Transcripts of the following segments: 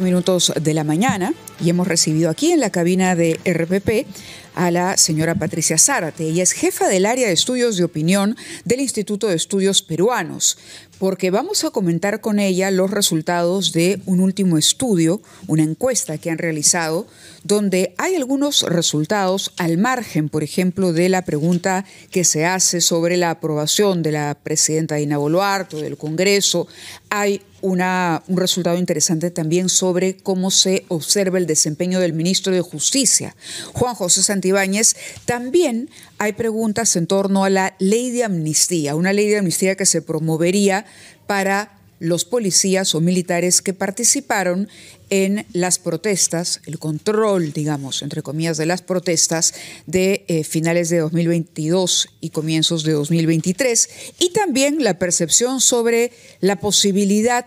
Minutos de la mañana y hemos recibido aquí en la cabina de RPP a la señora Patricia Zárate. Ella es jefa del área de estudios de opinión del Instituto de Estudios Peruanos, porque vamos a comentar con ella los resultados de un último estudio, una encuesta que han realizado, donde hay algunos resultados al margen, por ejemplo, de la pregunta que se hace sobre la aprobación de la presidenta Dina Boluarte o del Congreso. Hay un resultado interesante también sobre cómo se observa el desempeño del ministro de Justicia, Juan José Santibáñez. También hay preguntas en torno a la ley de amnistía, una ley de amnistía que se promovería para los policías o militares que participaron en las protestas, el control, digamos, entre comillas, de las protestas de finales de 2022 y comienzos de 2023, y también la percepción sobre la posibilidad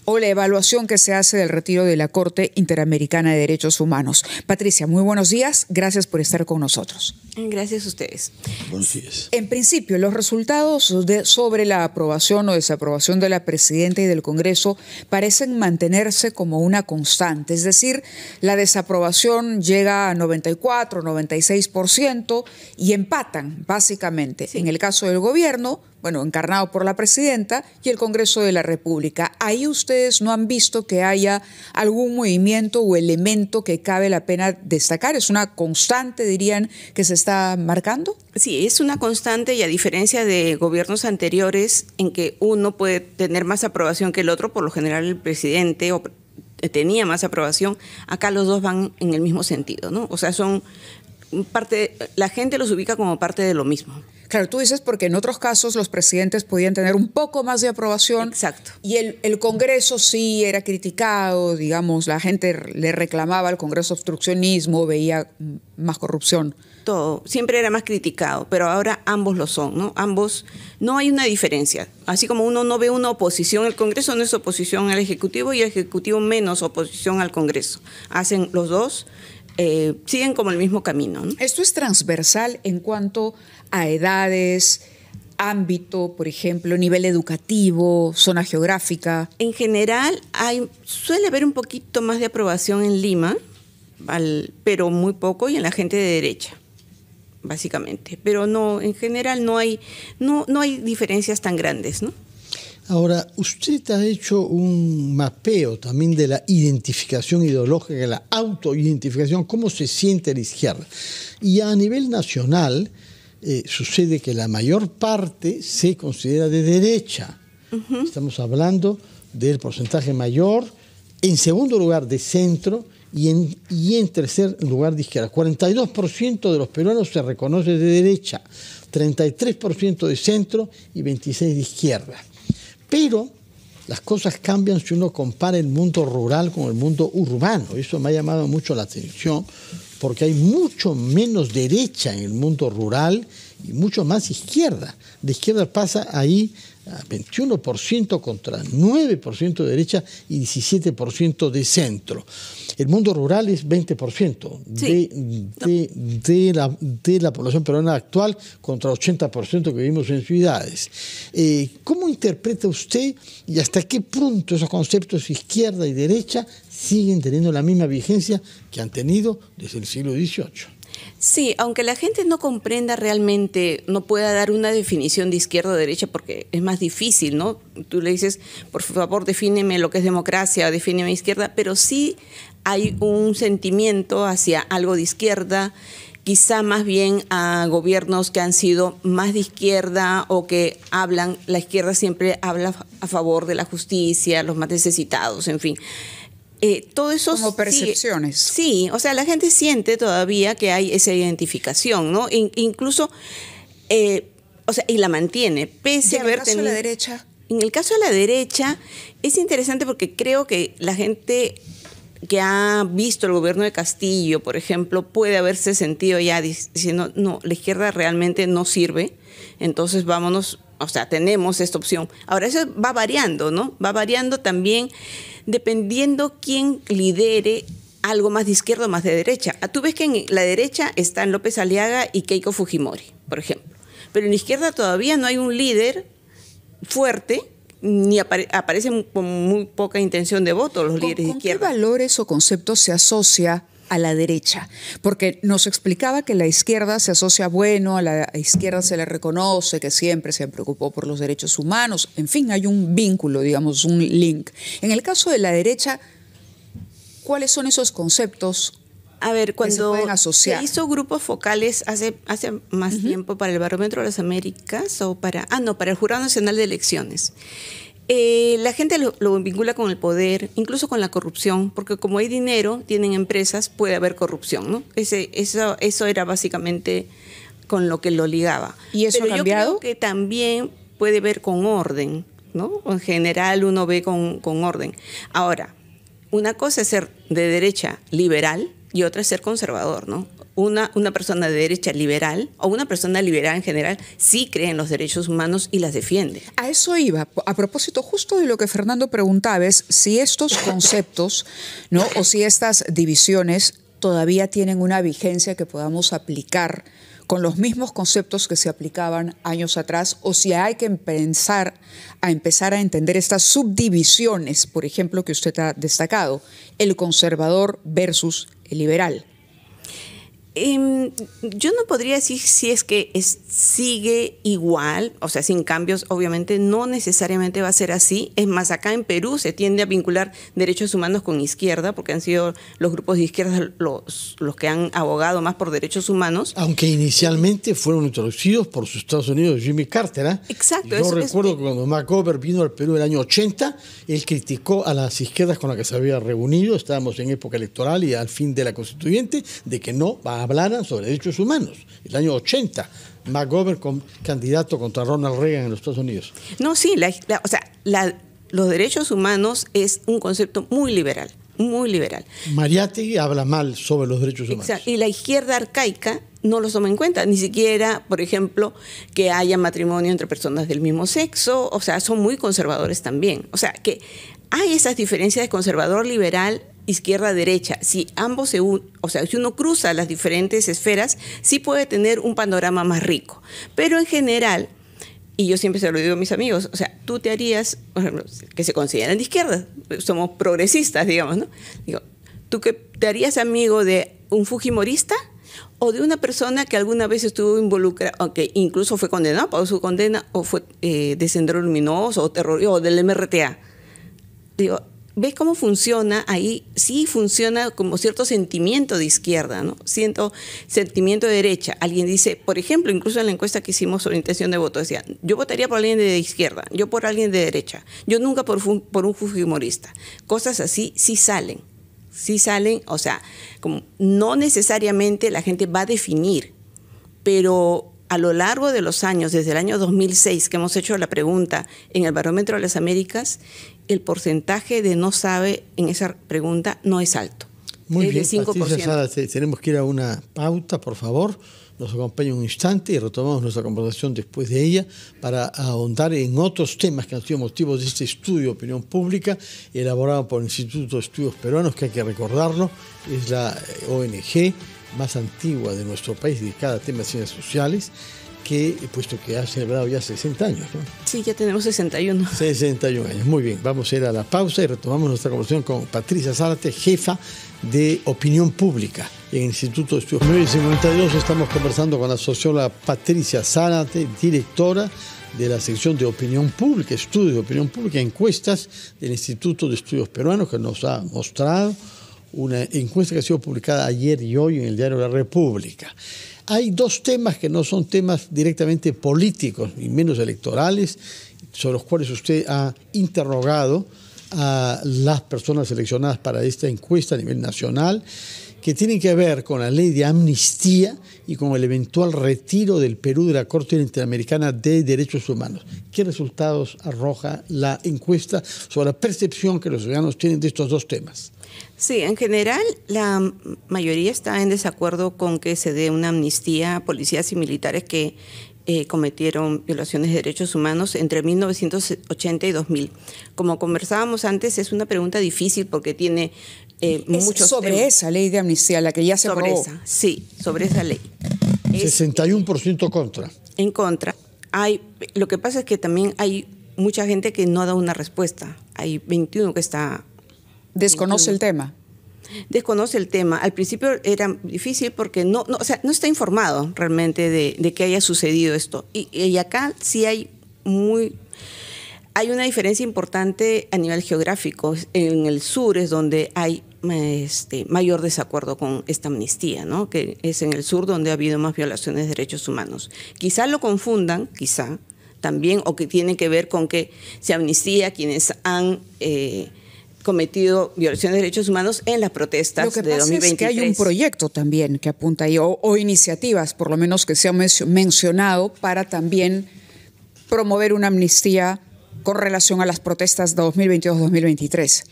o la evaluación que se hace del retiro de la Corte Interamericana de Derechos Humanos. Patricia, muy buenos días. Gracias por estar con nosotros. Gracias a ustedes. Buenos días. En principio, los resultados sobre la aprobación o desaprobación de la presidenta y del Congreso parecen mantenerse como una constante. Es decir, la desaprobación llega a 94, 96% y empatan, básicamente. Sí. En el caso del gobierno, bueno, encarnado por la presidenta, y el Congreso de la República. Ahí ustedes no han visto que haya algún movimiento o elemento que cabe la pena destacar. ¿Es una constante, dirían, que se está marcando? Sí, es una constante, y a diferencia de gobiernos anteriores en que uno puede tener más aprobación que el otro, por lo general el presidente tenía más aprobación, acá los dos van en el mismo sentido, ¿no? O sea, son parte, la gente los ubica como parte de lo mismo. Claro, tú dices porque en otros casos los presidentes podían tener un poco más de aprobación. Exacto. Y el Congreso sí era criticado, digamos, la gente le reclamaba al Congreso obstruccionismo, veía más corrupción. Todo, siempre era más criticado, pero ahora ambos lo son, ¿no? Ambos, no hay una diferencia. Así como uno no ve una oposición, el Congreso no es oposición al Ejecutivo y el Ejecutivo menos oposición al Congreso. Hacen los dos, siguen como el mismo camino, ¿no? Esto es transversal en cuanto a edades, ámbito, por ejemplo, nivel educativo, zona geográfica. En general, suele haber un poquito más de aprobación en Lima, pero muy poco, y en la gente de derecha, básicamente. Pero no, en general no hay diferencias tan grandes, ¿no? Ahora, usted ha hecho un mapeo también de la identificación ideológica, la autoidentificación, cómo se siente la izquierda. Y a nivel nacional sucede que la mayor parte se considera de derecha. Uh-huh. Estamos hablando del porcentaje mayor, en segundo lugar de centro y en tercer lugar de izquierda. 42% de los peruanos se reconoce de derecha, 33% de centro y 26% de izquierda. Pero las cosas cambian si uno compara el mundo rural con el mundo urbano. Eso me ha llamado mucho la atención porque hay mucho menos derecha en el mundo rural y mucho más izquierda. De izquierda pasa ahí a 21% contra 9% de derecha y 17% de centro. El mundo rural es 20% de la población peruana actual contra 80% que vivimos en ciudades. ¿Cómo interpreta usted y hasta qué punto esos conceptos izquierda y derecha siguen teniendo la misma vigencia que han tenido desde el siglo XVIII? Sí, aunque la gente no comprenda realmente, no pueda dar una definición de izquierda o derecha porque es más difícil, ¿no? Tú le dices, por favor, defíneme lo que es democracia, defíneme izquierda, pero sí hay un sentimiento hacia algo de izquierda, quizá más bien a gobiernos que han sido más de izquierda o que la izquierda siempre habla a favor de la justicia, los más necesitados, en fin. Todo eso como percepciones. Sí, o sea, la gente siente todavía que hay esa identificación, ¿no? Incluso, o sea, y la mantiene, pese a haber tenido. ¿En el caso de la derecha? En el caso de la derecha es interesante porque creo que la gente que ha visto el gobierno de Castillo, por ejemplo, puede haberse sentido ya diciendo, no, la izquierda realmente no sirve, entonces vámonos, o sea, tenemos esta opción. Ahora, eso va variando, ¿no? Va variando también dependiendo quién lidere algo más de izquierda o más de derecha. Tú ves que en la derecha están López Aliaga y Keiko Fujimori, por ejemplo. Pero en la izquierda todavía no hay un líder fuerte ni aparecen con muy poca intención de voto los líderes de izquierda. ¿Con qué valores o conceptos se asocia a la derecha? Porque nos explicaba que la izquierda se asocia, bueno, a la izquierda se le reconoce que siempre se preocupó por los derechos humanos, en fin, hay un vínculo, digamos, un link. En el caso de la derecha, ¿cuáles son esos conceptos? A ver, cuando se hizo grupos focales hace más tiempo para el Barómetro de las Américas o para el Jurado Nacional de Elecciones, la gente lo vincula con el poder, incluso con la corrupción, porque como hay dinero, tienen empresas, puede haber corrupción, ¿no? Eso era básicamente con lo que lo ligaba. ¿Y eso ha cambiado? Yo creo que también puede ver con orden, ¿no? En general uno ve con orden. Ahora, una cosa es ser de derecha liberal y otra es ser conservador, ¿no? Una persona de derecha liberal o una persona liberal en general sí cree en los derechos humanos y las defiende. A eso iba. A propósito justo de lo que Fernando preguntaba, es si estos conceptos, ¿no? O si estas divisiones todavía tienen una vigencia que podamos aplicar con los mismos conceptos que se aplicaban años atrás, o si hay que empezar a entender estas subdivisiones, por ejemplo, que usted ha destacado, el conservador versus el liberal. Yo no podría decir si es que sigue igual, o sea, sin cambios, obviamente no necesariamente va a ser así. Es más, acá en Perú se tiende a vincular derechos humanos con izquierda, porque han sido los grupos de izquierda los que han abogado más por derechos humanos. Aunque inicialmente fueron introducidos por los Estados Unidos, Jimmy Carter, ¿eh? Exacto. Yo recuerdo que cuando MacGovern vino al Perú en el año 80, él criticó a las izquierdas con las que se había reunido, estábamos en época electoral y al fin de la constituyente, de que no hablaran sobre derechos humanos. El año 80, MacGovern candidato contra Ronald Reagan en los Estados Unidos. No, sí, los derechos humanos es un concepto muy liberal, muy liberal. Mariátegui habla mal sobre los derechos humanos. Exacto. Y la izquierda arcaica no los toma en cuenta, ni siquiera, por ejemplo, que haya matrimonio entre personas del mismo sexo, o sea, son muy conservadores también. O sea, que hay esas diferencias de conservador, liberal, izquierda, derecha. Si ambos si uno cruza las diferentes esferas, sí puede tener un panorama más rico. Pero en general, y yo siempre se lo digo a mis amigos, o sea, tú te harías, por ejemplo, que se consideran de izquierda, somos progresistas, digamos, ¿no? Digo, ¿tú te harías amigo de un fujimorista o de una persona que alguna vez estuvo involucrada, aunque incluso fue condenado, pagó su condena, o fue de Sendero Luminoso o terrorismo, o del MRTA? Digo, ¿ves cómo funciona? Ahí sí funciona como cierto sentimiento de izquierda, ¿no? Sentimiento de derecha. Alguien dice, por ejemplo, incluso en la encuesta que hicimos sobre intención de voto, decía, yo votaría por alguien de izquierda, yo por alguien de derecha, yo nunca por un fujimorista. Cosas así sí salen, o sea, como no necesariamente la gente va a definir, pero a lo largo de los años, desde el año 2006, que hemos hecho la pregunta en el Barómetro de las Américas, el porcentaje de no sabe en esa pregunta no es alto. Muy es bien, de 5%. Patricia Sara, tenemos que ir a una pauta, por favor. Nos acompaña un instante y retomamos nuestra conversación después de ella para ahondar en otros temas que han sido motivos de este estudio de opinión pública elaborado por el Instituto de Estudios Peruanos, que hay que recordarlo, es la ONG más antigua de nuestro país dedicada a temas de ciencias sociales, puesto que ha celebrado ya 60 años, ¿no? Sí, ya tenemos 61. 61 años, muy bien. Vamos a ir a la pausa y retomamos nuestra conversación con Patricia Zárate, jefa de Opinión Pública en el Instituto de Estudios. 9:52 estamos conversando con la socióloga Patricia Zárate, directora de la sección de Opinión Pública, Estudios de Opinión Pública, encuestas del Instituto de Estudios Peruanos, que nos ha mostrado una encuesta que ha sido publicada ayer y hoy en el diario La República. Hay dos temas que no son temas directamente políticos y menos electorales, sobre los cuales usted ha interrogado a las personas seleccionadas para esta encuesta a nivel nacional, que tienen que ver con la ley de amnistía y con el eventual retiro del Perú de la Corte Interamericana de Derechos Humanos. ¿Qué resultados arroja la encuesta sobre la percepción que los ciudadanos tienen de estos dos temas? Sí, en general la mayoría está en desacuerdo con que se dé una amnistía a policías y militares que cometieron violaciones de derechos humanos entre 1980 y 2000. Como conversábamos antes, es una pregunta difícil porque tiene muchos sobre temas. Esa ley de amnistía, la que ya se aprobó. Sobre esa ley. 61% contra. En contra. Lo que pasa es que también hay mucha gente que no da una respuesta. Hay 21 que está... Desconoce 21. el tema. Desconoce el tema. Al principio era difícil porque no está informado realmente de que haya sucedido esto. Y acá sí hay una diferencia importante a nivel geográfico. En el sur es donde hay mayor desacuerdo con esta amnistía, ¿no? Que es en el sur donde ha habido más violaciones de derechos humanos. Quizá lo confundan, quizá también, o que tiene que ver con que se amnistía a quienes han cometido violaciones de derechos humanos en las protestas de 2023. Lo que pasa es que hay un proyecto también que apunta ahí, o iniciativas, por lo menos que se han mencionado, para también promover una amnistía con relación a las protestas de 2022-2023.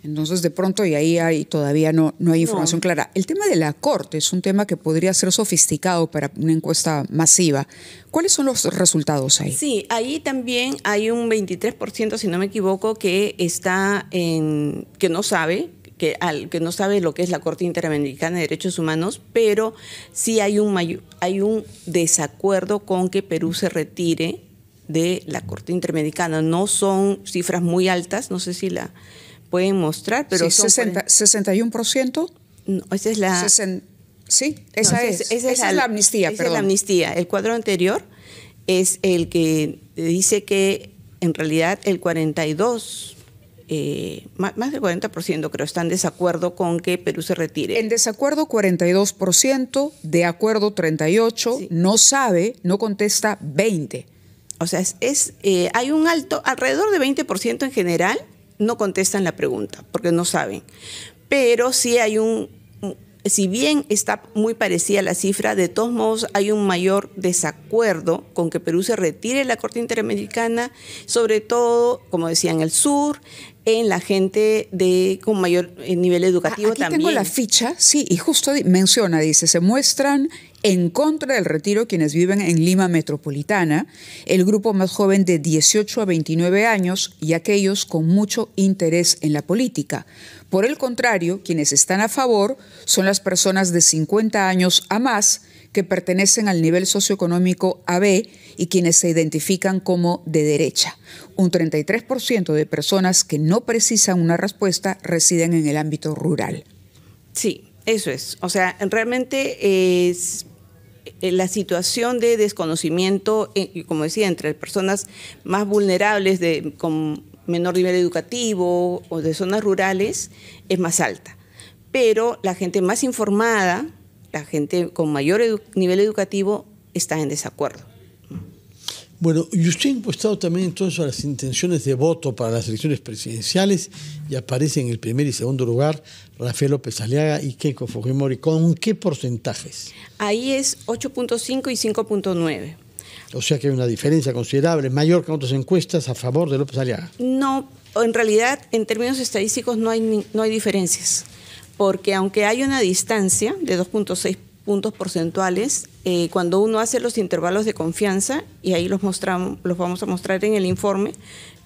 Entonces, de pronto, y ahí todavía no hay información clara. El tema de la Corte es un tema que podría ser sofisticado para una encuesta masiva. ¿Cuáles son los resultados ahí? Sí, ahí también hay un 23%, si no me equivoco, que está que no sabe lo que es la Corte Interamericana de Derechos Humanos, pero sí hay un desacuerdo con que Perú se retire de la Corte Interamericana. No son cifras muy altas, no sé si la pueden mostrar, pero sí, 61%. No, esa es la... Sí, esa es la amnistía, esa es la amnistía. El cuadro anterior es el que dice que en realidad el 42, más del 40% creo, están en desacuerdo con que Perú se retire. En desacuerdo 42%, de acuerdo 38%, sí. No contesta 20%. O sea, hay un alrededor de 20% en general no contestan la pregunta porque no saben. Pero sí hay si bien está muy parecida la cifra, de todos modos hay un mayor desacuerdo con que Perú se retire de la Corte Interamericana, sobre todo, como decía, en el sur, en la gente con mayor nivel educativo aquí también. Tengo la ficha, sí, y justo menciona, dice, se muestran en contra del retiro quienes viven en Lima Metropolitana, el grupo más joven de 18 a 29 años y aquellos con mucho interés en la política. Por el contrario, quienes están a favor son las personas de 50 años a más que pertenecen al nivel socioeconómico AB y quienes se identifican como de derecha. Un 33% de personas que no precisan una respuesta residen en el ámbito rural. Sí, eso es. O sea, realmente es la situación de desconocimiento, como decía, entre personas más vulnerables con menor nivel educativo o de zonas rurales es más alta. Pero la gente más informada, la gente con mayor nivel educativo está en desacuerdo. Bueno, y usted ha encuestado también entonces a las intenciones de voto para las elecciones presidenciales y aparece en el primer y segundo lugar Rafael López Aliaga y Keiko Fujimori. ¿Con qué porcentajes? Ahí es 8.5 y 5.9. O sea que hay una diferencia considerable, mayor que en otras encuestas, a favor de López Aliaga. No, en realidad, en términos estadísticos no hay diferencias, porque aunque hay una distancia de 2.6 puntos porcentuales, cuando uno hace los intervalos de confianza, y ahí los vamos a mostrar en el informe,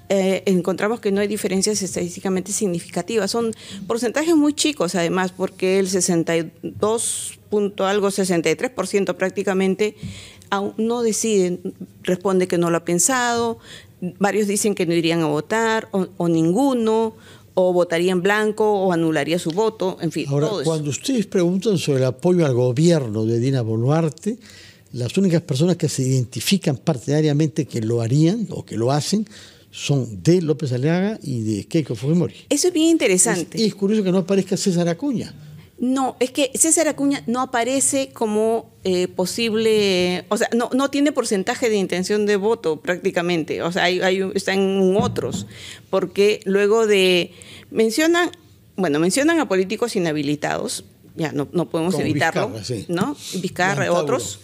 encontramos que no hay diferencias estadísticamente significativas. Son porcentajes muy chicos, además, porque el 63% prácticamente aún no deciden, responde que no lo ha pensado, varios dicen que no irían a votar, o ninguno, o votaría en blanco, o anularía su voto, en fin. Ahora, todo cuando ustedes preguntan sobre el apoyo al gobierno de Dina Boluarte, las únicas personas que se identifican partidariamente que lo harían o que lo hacen son de López Aliaga y de Keiko Fujimori. Eso es bien interesante. Y es curioso que no aparezca César Acuña. No, es que César Acuña no aparece como posible, o sea, no tiene porcentaje de intención de voto prácticamente, o sea, está en otros, porque luego mencionan a políticos inhabilitados, ya no podemos como evitarlo, Vizcarra, sí. ¿No? Vizcarra, otros,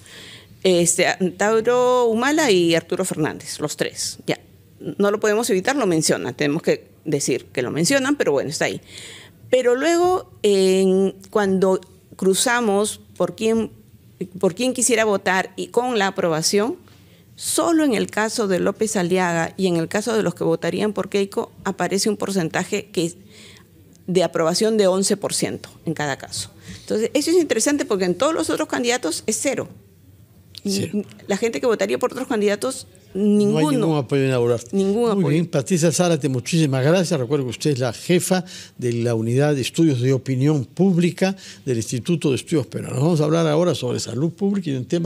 Tauro Humala y Arturo Fernández, los tres, ya, no lo podemos evitar, lo mencionan, tenemos que decir que lo mencionan, pero bueno, está ahí. Pero luego, cuando cruzamos por quién quisiera votar y con la aprobación, solo en el caso de López Aliaga y en el caso de los que votarían por Keiko, aparece un porcentaje de aprobación de 11% en cada caso. Entonces, eso es interesante porque en todos los otros candidatos es cero. Sí. La gente que votaría por otros candidatos, ninguno. No hay ningún apoyo inaugural. Ningún apoyo. Muy bien, Patricia Zárate, muchísimas gracias. Recuerdo que usted es la jefa de la Unidad de Estudios de Opinión Pública del Instituto de Estudios Peruanos. Vamos a hablar ahora sobre salud pública y un tema